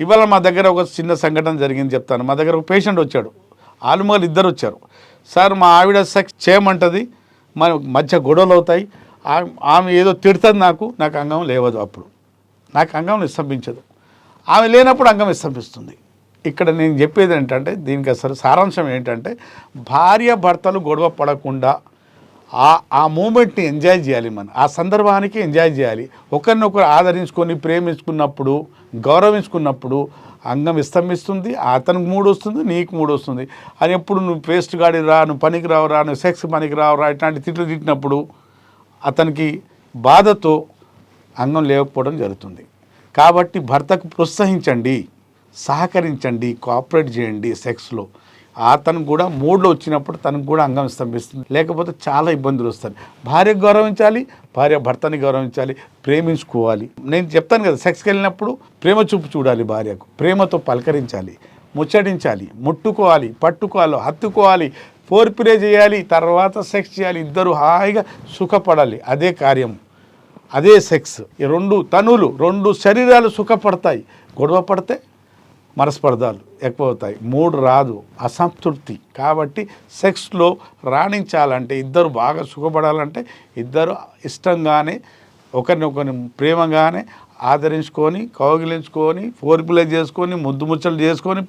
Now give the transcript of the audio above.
ఇవాళ మా దగ్గర ఒక చిన్న సంఘటన జరిగింది చెప్తాను. మా దగ్గర ఒక పేషెంట్ వచ్చాడు, ఆలుమగలు ఇద్దరు వచ్చారు. సార్ మా ఆవిడ సెక్స్ చేయమంటుంది, మన మధ్య గొడవలు అవుతాయి, ఆమె ఏదో తిడుతుంది, నాకు అంగం లేవదు, అప్పుడు నాకు అంగం విస్తంభించదు, ఆమె లేనప్పుడు అంగం విస్తంభిస్తుంది. ఇక్కడ నేను చెప్పేది ఏంటంటే దీనికి అసలు సారాంశం ఏంటంటే భార్య భర్తలు గొడవ పడకుండా ఆ మూమెంట్ని ఎంజాయ్ చేయాలి, మనం ఆ సందర్భానికి ఎంజాయ్ చేయాలి. ఒకరినొకరు ఆదరించుకొని ప్రేమించుకున్నప్పుడు గౌరవించుకున్నప్పుడు అంగం విస్తంభిస్తుంది, అతనికి మూడు వస్తుంది, నీకు మూడు వస్తుంది. అని ఎప్పుడు నువ్వు పేస్ట్ గాడి రా, నువ్వు పనికి రావురా, నువ్వు సెక్స్ పనికి రావురా ఇట్లాంటి తిట్లు తిట్టినప్పుడు అతనికి బాధతో అంగం లేకపోవడం జరుగుతుంది. కాబట్టి భర్తకు ప్రోత్సహించండి, సహకరించండి, కోఆపరేట్ చేయండి సెక్స్లో. అతను కూడా మూడ్లో వచ్చినప్పుడు తనకు కూడా అంగం స్తంభిస్తుంది, లేకపోతే చాలా ఇబ్బందులు వస్తాయి. భార్యకు గౌరవించాలి, భార్య భర్తని గౌరవించాలి, ప్రేమించుకోవాలి. నేను చెప్తాను కదా, సెక్స్కి వెళ్ళినప్పుడు ప్రేమ చూపు చూడాలి, భార్యకు ప్రేమతో పలకరించాలి, ముచ్చటించాలి, ముట్టుకోవాలి, పట్టుకోవాలి, హత్తుకోవాలి, ఫోర్ ప్లే చేయాలి, తర్వాత సెక్స్ చేయాలి. ఇద్దరు హాయిగా సుఖపడాలి, అదే కార్యం, అదే సెక్స్. ఈ రెండు తనులు, రెండు శరీరాలు సుఖపడతాయి. గొడవ పడితే మనస్పర్ధాలు ఎక్కువ అవుతాయి, మూడు రాదు, అసంతృప్తి. కాబట్టి సెక్స్లో రాణించాలంటే, ఇద్దరు బాగా సుఖపడాలంటే ఇద్దరు ఇష్టంగానే ఒకరినొకరిని ప్రేమగానే ఆదరించుకొని, కౌగిలించుకొని, ఫోర్ ప్లే చేసుకొని, ముద్దు ముచ్చలు చేసుకొని